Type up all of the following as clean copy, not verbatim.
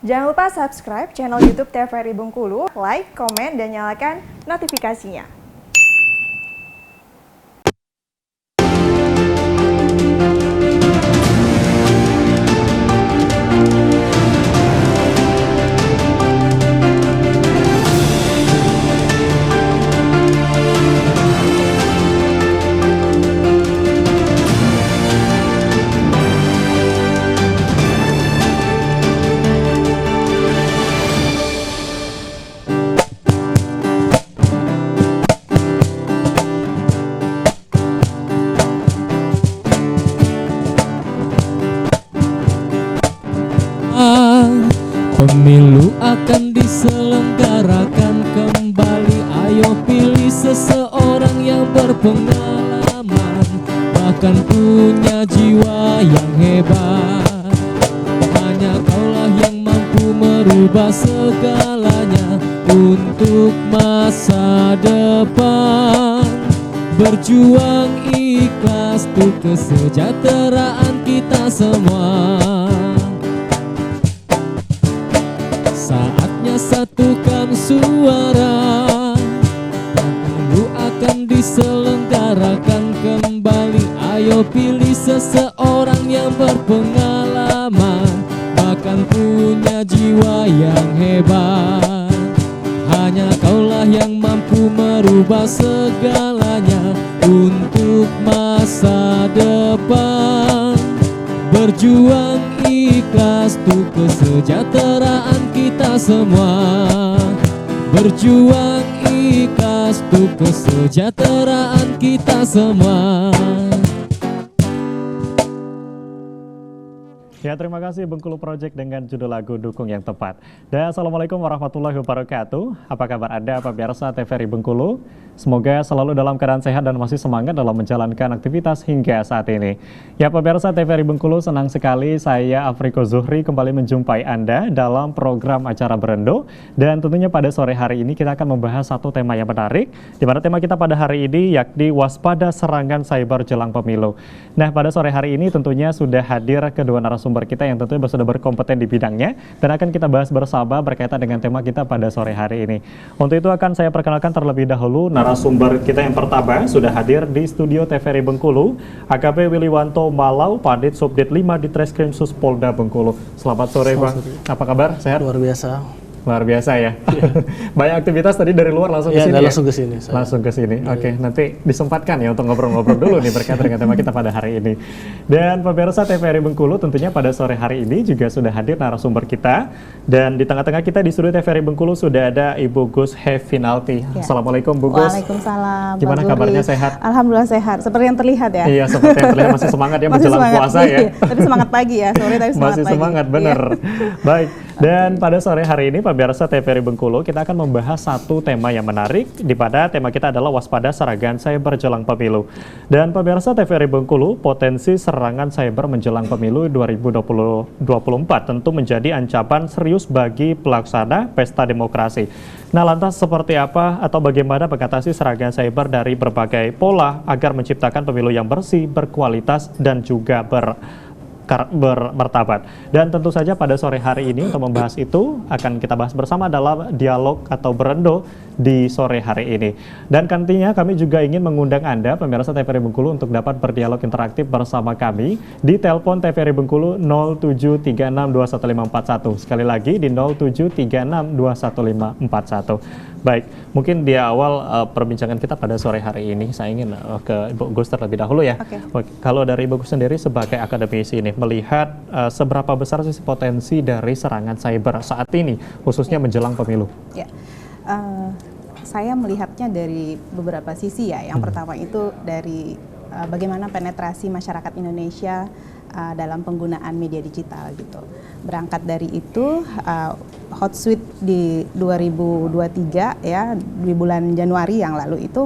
Jangan lupa subscribe channel YouTube TVRI Bengkulu, like, komen, dan nyalakan notifikasinya. Pemilu akan diselenggarakan kembali. Ayo pilih seseorang yang berpengalaman, bahkan punya jiwa yang hebat. Hanya kaulah yang mampu merubah segalanya untuk masa depan. Berjuang ikhlas untuk kesejahteraan kita semua. Saatnya satukan suara, pemilu akan diselenggarakan kembali. Ayo pilih seseorang yang berpengalaman, bahkan punya jiwa yang hebat. Hanya kaulah yang mampu merubah segalanya untuk masa depan. Berjuang ikhlas untuk kesejahteraan kita semua. Berjuang ikhlas untuk kesejahteraan kita semua. Ya, terima kasih Bengkulu Project dengan judul lagu Dukung yang Tepat. Dan Assalamualaikum warahmatullahi wabarakatuh. Apa kabar Anda, pemirsa TVRI Bengkulu? Semoga selalu dalam keadaan sehat dan masih semangat dalam menjalankan aktivitas hingga saat ini. Ya, pemirsa TVRI Bengkulu, senang sekali saya Afriko Zuhri kembali menjumpai Anda dalam program acara Berendo. Dan tentunya pada sore hari ini kita akan membahas satu tema yang menarik, di mana tema kita pada hari ini yakni waspada serangan cyber jelang pemilu. Nah, pada sore hari ini tentunya sudah hadir kedua narasumber kita yang tentunya sudah berkompeten di bidangnya dan akan kita bahas bersama berkaitan dengan tema kita pada sore hari ini. Untuk itu akan saya perkenalkan terlebih dahulu narasumber kita yang pertama sudah hadir di studio TVRI Bengkulu, AKP Willywanto Malau, Padit Subdit 5 di Treskrim Sus Polda Bengkulu. Selamat sore, Bang. Apa kabar? Sehat? Luar biasa. Luar biasa ya. Banyak aktivitas tadi dari luar langsung ke sini. Langsung ke sini. Langsung ke sini. Oke, nanti disempatkan ya untuk ngobrol-ngobrol dulu nih berkaitan dengan tema kita pada hari ini. Dan pemirsa TVRI Bengkulu tentunya pada sore hari ini juga sudah hadir narasumber kita. Dan di tengah-tengah kita di studio TVRI Bengkulu sudah ada Ibu Gus Hefinalti. Ya. Assalamualaikum Bu Gus. Waalaikumsalam. Gimana kabarnya, sehat? Alhamdulillah sehat. Seperti yang terlihat ya. Iya, seperti yang terlihat masih semangat ya menjelang puasa ya. Tapi semangat pagi ya, sore tapi semangat masih pagi. Semangat, bener. Baik. Dan pada sore hari ini pemirsa TVRI Bengkulu kita akan membahas satu tema yang menarik, di pada tema kita adalah waspada serangan cyber jelang pemilu. Dan pemirsa TVRI Bengkulu, potensi serangan cyber menjelang pemilu 2024 tentu menjadi ancaman serius bagi pelaksana pesta demokrasi. Nah, lantas seperti apa atau bagaimana mengatasi serangan cyber dari berbagai pola agar menciptakan pemilu yang bersih, berkualitas dan juga bermartabat. Dan tentu saja pada sore hari ini untuk membahas itu akan kita bahas bersama dalam dialog atau berendo di sore hari ini. Dan nantinya kami juga ingin mengundang Anda pemirsa TVRI Bengkulu untuk dapat berdialog interaktif bersama kami di telepon TVRI Bengkulu 0736211541. Sekali lagi di 0736211541. Baik, mungkin di awal perbincangan kita pada sore hari ini saya ingin ke Ibu Gus terlebih dahulu ya. Okay. Kalau dari Ibu Gus sendiri sebagai akademisi ini melihat seberapa besar sih potensi dari serangan cyber saat ini khususnya menjelang pemilu? Ya, saya melihatnya dari beberapa sisi ya. Yang pertama itu dari bagaimana penetrasi masyarakat Indonesia dalam penggunaan media digital gitu. Berangkat dari itu, Hotsuite di 2023 ya, di bulan Januari yang lalu itu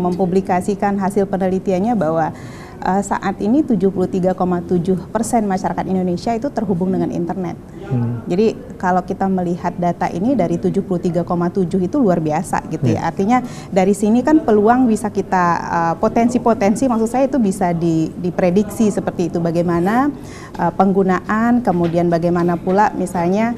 mempublikasikan hasil penelitiannya bahwa saat ini 73,7% masyarakat Indonesia itu terhubung dengan internet. Jadi kalau kita melihat data ini dari 73,7 itu luar biasa gitu ya. Artinya dari sini kan peluang bisa kita potensi-potensi, maksud saya itu bisa diprediksi seperti itu, bagaimana penggunaan, kemudian bagaimana pula misalnya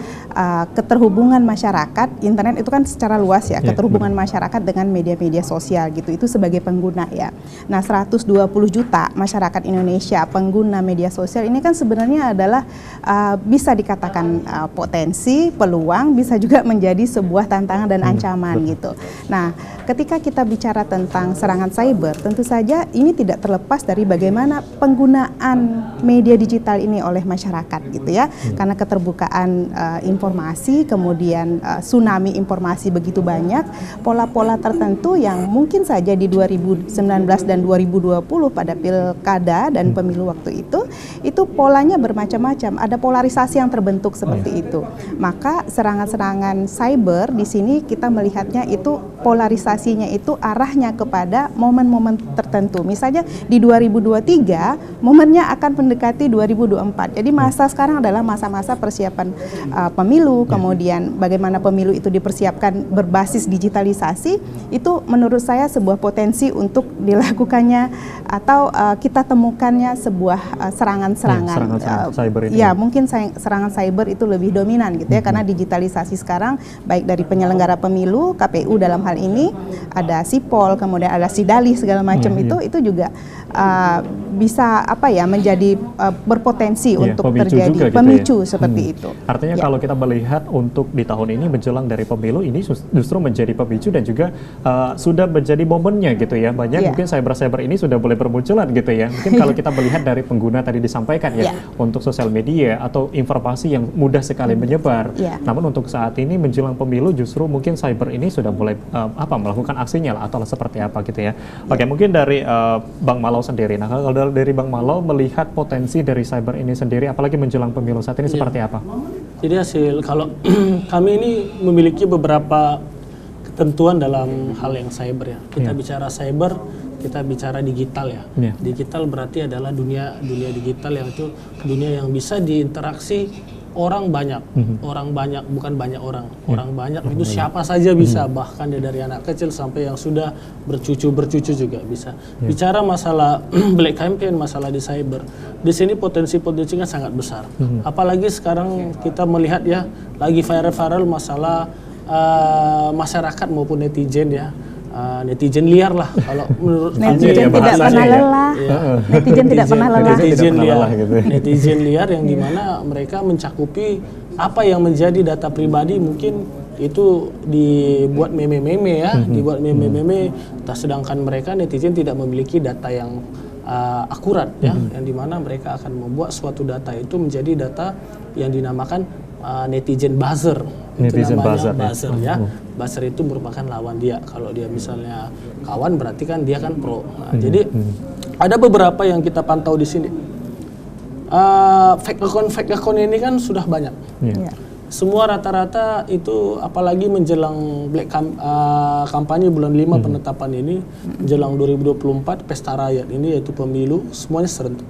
keterhubungan masyarakat, internet itu kan secara luas ya, keterhubungan masyarakat dengan media-media sosial gitu, itu sebagai pengguna ya. Nah 120 juta masyarakat Indonesia pengguna media sosial ini kan sebenarnya adalah bisa dikatakan potensi, peluang, bisa juga menjadi sebuah tantangan dan ancaman gitu. Nah ketika kita bicara tentang serangan cyber, tentu saja ini tidak terlepas dari bagaimana penggunaan media digital ini oleh masyarakat gitu ya, karena keterbukaan informasi, kemudian tsunami informasi begitu banyak, pola-pola tertentu yang mungkin saja di 2019 dan 2020 pada pilkada dan pemilu waktu itu polanya bermacam-macam, ada polarisasi yang terbentuk seperti itu. Maka serangan-serangan cyber di sini kita melihatnya itu polarisasinya itu arahnya kepada momen-momen tertentu. Misalnya di 2023 momennya akan mendekati 2024. Jadi masa sekarang adalah masa-masa persiapan pemilu, kemudian bagaimana pemilu itu dipersiapkan berbasis digitalisasi, itu menurut saya sebuah potensi untuk dilakukannya atau kita temukannya sebuah serangan-serangan cyber ini. Ya, mungkin serangan cyber itu lebih dominan gitu ya, karena digitalisasi sekarang baik dari penyelenggara pemilu, KPU dalam hal ini, ada Sipol, kemudian ada Sidali segala macam itu juga bisa menjadi berpotensi untuk terjadi pemicu seperti itu. Artinya kalau kita melihat untuk di tahun ini menjelang dari pemilu ini justru menjadi pemicu dan juga sudah menjadi momennya gitu ya. Banyak mungkin cyber ini sudah boleh bermunculan gitu ya. Mungkin kalau kita melihat dari pengguna tadi disampaikan ya, untuk sosial media atau informasi yang mudah sekali menyebar. Namun untuk saat ini menjelang pemilu justru mungkin cyber ini sudah mulai melakukan aksinya lah, atau seperti apa gitu ya. Oke, mungkin dari Bang Malo sendiri. Nah, kalau dari Bang Malo melihat potensi dari cyber ini sendiri apalagi menjelang pemilu saat ini seperti apa? Jadi kalau kami ini memiliki beberapa ketentuan dalam hal yang cyber ya. Kita bicara cyber, kita bicara digital ya. Digital berarti adalah dunia digital yang itu dunia yang bisa diinteraksi orang banyak, bukan banyak orang. Orang banyak itu siapa saja bisa, bahkan dari anak kecil sampai yang sudah bercucu juga bisa. Bicara masalah black campaign, masalah di cyber, di sini potensinya sangat besar. Apalagi sekarang kita melihat ya, lagi viral masalah masyarakat maupun netizen ya. Netizen liar lah kalau menurut netizen tidak pernah lelah. Netizen tidak pernah lelah. Netizen liar yang dimana mereka mencakupi apa yang menjadi data pribadi, mungkin itu dibuat meme-meme ya, dibuat meme-meme. Sedangkan mereka netizen tidak memiliki data yang akurat ya, yang dimana mereka akan membuat suatu data itu menjadi data yang dinamakan netizen buzzer. Itu namanya buzzer ya. Buzzer itu merupakan lawan dia. Kalau dia misalnya kawan berarti kan dia kan pro. Nah, jadi ada beberapa yang kita pantau di sini. Fake account ini kan sudah banyak. Semua rata-rata itu apalagi menjelang kampanye bulan 5 penetapan ini, menjelang 2024 pesta rakyat ini yaitu pemilu, semuanya serentak.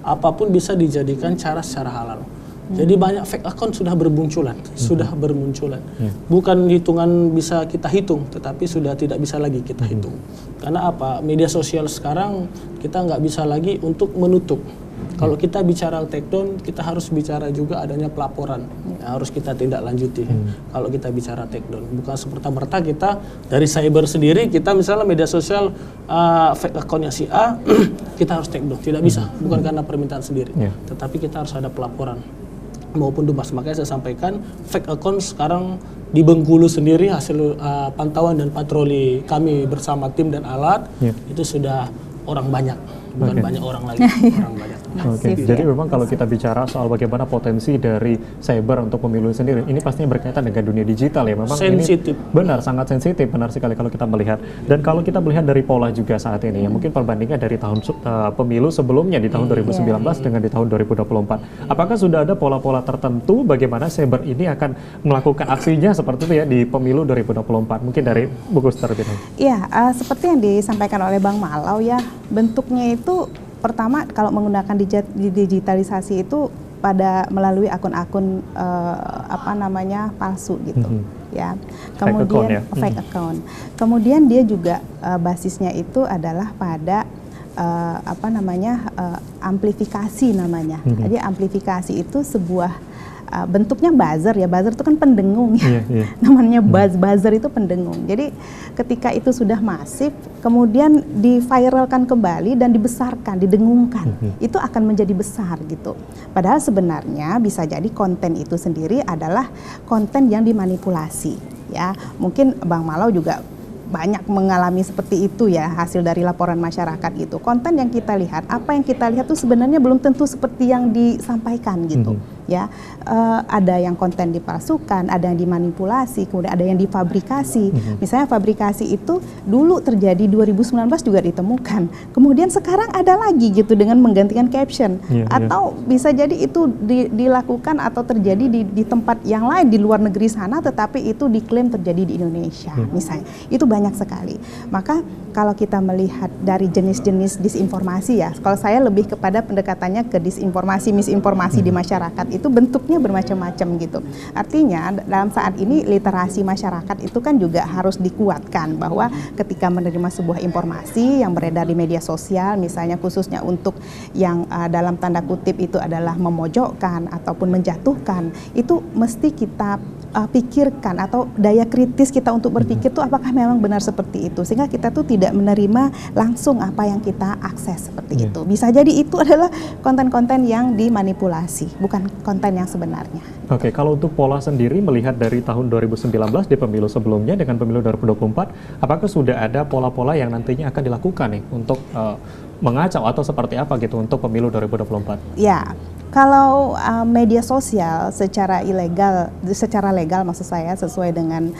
Apapun bisa dijadikan secara halal. Jadi banyak fake account sudah bermunculan, Bukan hitungan bisa kita hitung, tetapi sudah tidak bisa lagi kita hitung. Karena apa? Media sosial sekarang kita nggak bisa lagi untuk menutup. Kalau kita bicara take down, kita harus bicara juga adanya pelaporan yang harus kita tindak lanjuti. Kalau kita bicara take down, bukan semerta-merta kita dari cyber sendiri, kita misalnya media sosial fake accountnya si A, kita harus take down. Tidak bisa, bukan karena permintaan sendiri, tetapi kita harus ada pelaporan maupun Dumas. Makanya saya sampaikan fake account sekarang di Bengkulu sendiri hasil pantauan dan patroli kami bersama tim dan alat itu sudah orang banyak, bukan banyak orang lagi, orang banyak. Jadi memang kalau kita bicara soal bagaimana potensi dari cyber untuk pemilu sendiri, ini pastinya berkaitan dengan dunia digital ya. Memang sensitif. Ini benar, sangat sensitif, benar sekali kalau kita melihat. Dan kalau kita melihat dari pola juga saat ini, ya mungkin perbandingan dari tahun pemilu sebelumnya di tahun 2019 dengan di tahun 2024. Apakah sudah ada pola-pola tertentu bagaimana cyber ini akan melakukan aksinya seperti itu ya di pemilu 2024? Mungkin dari Bu Gus terlebih dahulu. Iya, seperti yang disampaikan oleh Bang Malau ya, bentuknya itu pertama kalau menggunakan digitalisasi itu melalui akun-akun palsu gitu ya. Kemudian fake account. Kemudian dia juga basisnya itu adalah pada amplifikasi namanya. Jadi amplifikasi itu sebuah bentuknya buzzer ya, buzzer itu kan pendengung ya. Namanya buzzer itu pendengung. Jadi ketika itu sudah masif, kemudian diviralkan kembali dan dibesarkan, didengungkan, itu akan menjadi besar gitu. Padahal sebenarnya bisa jadi konten itu sendiri adalah konten yang dimanipulasi ya. Mungkin Bang Malau juga banyak mengalami seperti itu ya, hasil dari laporan masyarakat gitu. Konten yang kita lihat, apa yang kita lihat tuh sebenarnya belum tentu seperti yang disampaikan gitu. Ya, ada yang konten dipalsukan, ada yang dimanipulasi, kemudian ada yang difabrikasi. Misalnya fabrikasi itu dulu terjadi 2019 juga ditemukan. Kemudian sekarang ada lagi gitu dengan menggantikan caption. Atau bisa jadi itu dilakukan atau terjadi di tempat yang lain di luar negeri sana, tetapi itu diklaim terjadi di Indonesia misalnya. Itu banyak sekali. Maka kalau kita melihat dari jenis-jenis disinformasi ya, kalau saya lebih kepada pendekatannya ke disinformasi, misinformasi di masyarakat, itu bentuknya bermacam-macam gitu. Artinya dalam saat ini literasi masyarakat itu kan juga harus dikuatkan, bahwa ketika menerima sebuah informasi yang beredar di media sosial, misalnya khususnya untuk yang dalam tanda kutip itu adalah memojokkan ataupun menjatuhkan, itu mesti kita pikirkan, atau daya kritis kita untuk berpikir tuh apakah memang benar seperti itu, sehingga kita tuh tidak menerima langsung apa yang kita akses seperti itu. Bisa jadi itu adalah konten-konten yang dimanipulasi, bukan konten yang sebenarnya. Oke, kalau untuk pola sendiri melihat dari tahun 2019 di pemilu sebelumnya dengan pemilu 2024, apakah sudah ada pola-pola yang nantinya akan dilakukan nih untuk mengacau atau seperti apa gitu untuk pemilu 2024? Ya, kalau media sosial secara ilegal, secara legal maksud saya sesuai dengan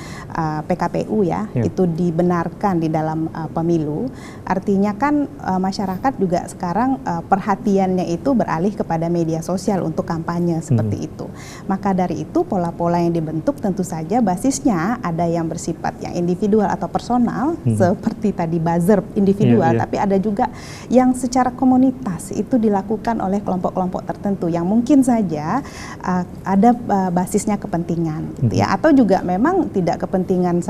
PKPU ya, itu dibenarkan di dalam pemilu. Artinya kan masyarakat juga sekarang perhatiannya itu beralih kepada media sosial untuk kampanye seperti itu. Maka dari itu pola-pola yang dibentuk tentu saja basisnya ada yang bersifat yang individual atau personal, seperti tadi buzzer individual, tapi ada juga yang secara komunitas itu dilakukan oleh kelompok-kelompok tertentu yang mungkin saja ada basisnya kepentingan gitu ya, atau juga memang tidak kepentingan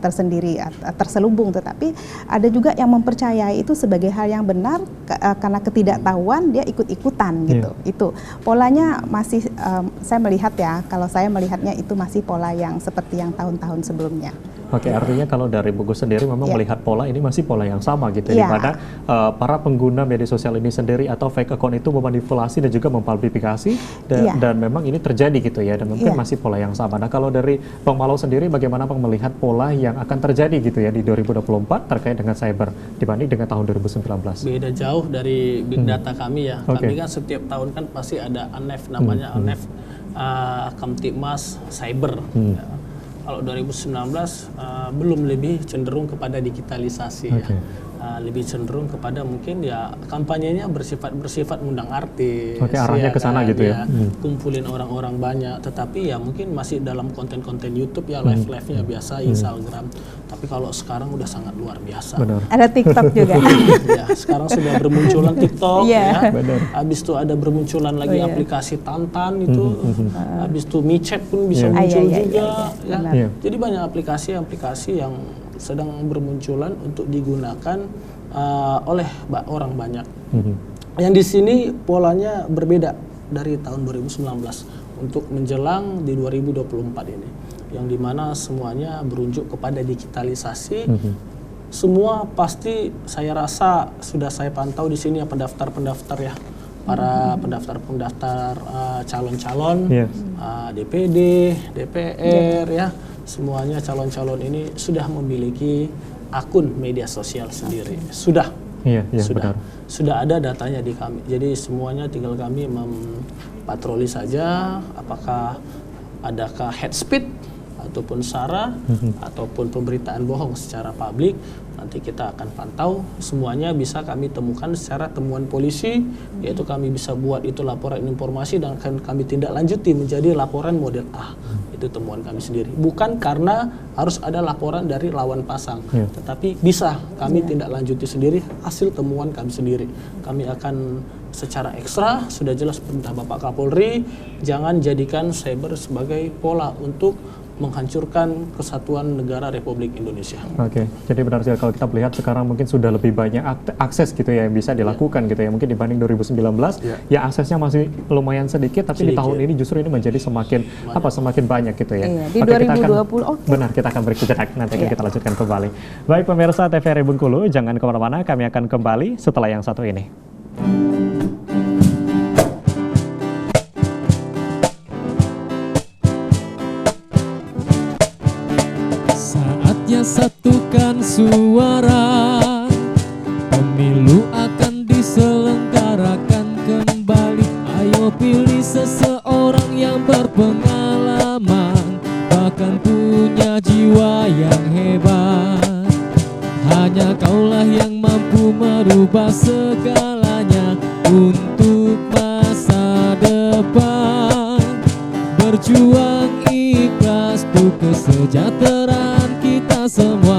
tersendiri terselubung, tetapi ada juga yang mempercayai itu sebagai hal yang benar karena ketidaktahuan dia ikut-ikutan gitu. Itu polanya masih saya melihat ya, kalau saya melihatnya itu masih pola yang seperti yang tahun-tahun sebelumnya. Oke, artinya kalau dari Buku sendiri memang melihat pola ini masih pola yang sama gitu, di mana para pengguna media sosial ini sendiri atau fake account itu memanipulasi dan juga mempublikasi dan memang ini terjadi gitu ya, dan mungkin masih pola yang sama. Nah, kalau dari Bang Malau sendiri bagaimana Bang melihat pola yang akan terjadi gitu ya di 2024 terkait dengan cyber dibanding dengan tahun 2019? Beda jauh dari big data kami ya. Kami kan setiap tahun kan pasti ada ANEF, namanya ANEF Kamtibmas Cyber. Kalau 2019 belum, lebih cenderung kepada digitalisasi ya. Lebih cenderung kepada mungkin ya kampanyenya bersifat undang artis. Arahnya ke sana gitu ya. Kumpulin orang-orang banyak, tetapi ya mungkin masih dalam konten-konten YouTube ya, live-nya biasa, Instagram. Tapi kalau sekarang udah sangat luar biasa. Ada TikTok juga. Ya, sekarang sudah bermunculan TikTok ya. Habis itu ada bermunculan lagi aplikasi Tantan itu. Habis itu MiChat pun bisa muncul juga ya. Jadi banyak aplikasi-aplikasi yang sedang bermunculan untuk digunakan oleh orang banyak. Yang di sini polanya berbeda dari tahun 2019 untuk menjelang di 2024 ini, yang dimana semuanya berunjuk kepada digitalisasi. Semua pasti saya rasa sudah saya pantau di sini ya, pendaftar-pendaftar ya, para pendaftar-pendaftar calon-calon DPD, DPR ya. Semuanya calon-calon ini sudah memiliki akun media sosial sendiri. Sudah ada datanya di kami. Jadi semuanya tinggal kami patroli saja, apakah adakah head speed ataupun SARA ataupun pemberitaan bohong secara publik. Nanti kita akan pantau, semuanya bisa kami temukan secara temuan polisi, yaitu kami bisa buat itu laporan informasi dan akan kami tindak lanjuti menjadi laporan model A. Itu temuan kami sendiri. Bukan karena harus ada laporan dari lawan pasang, tetapi bisa kami tindak lanjuti sendiri hasil temuan kami sendiri. Kami akan secara ekstra, sudah jelas perintah Bapak Kapolri, jangan jadikan cyber sebagai pola untuk menghancurkan kesatuan negara Republik Indonesia. Oke, jadi benar sekali kalau kita melihat sekarang mungkin sudah lebih banyak akses gitu ya yang bisa dilakukan gitu ya. Mungkin dibanding 2019 ya aksesnya masih lumayan sedikit, tapi di tahun ini justru ini menjadi semakin semakin banyak gitu ya. Iya, di Oke, 2020 benar, kita akan break sejenak, nanti akan kita lanjutkan kembali. Baik pemirsa TVRI Bengkulu, jangan kemana-mana, kami akan kembali setelah yang satu ini. Saatnya satukan suara, pemilu akan diselenggarakan kembali. Ayo pilih seseorang yang berpengalaman, bahkan punya jiwa yang hebat. Hanya kaulah yang mampu merubah segalanya untuk masa depan. Berjuang ikhlas untuk kesejahteraan kita semua.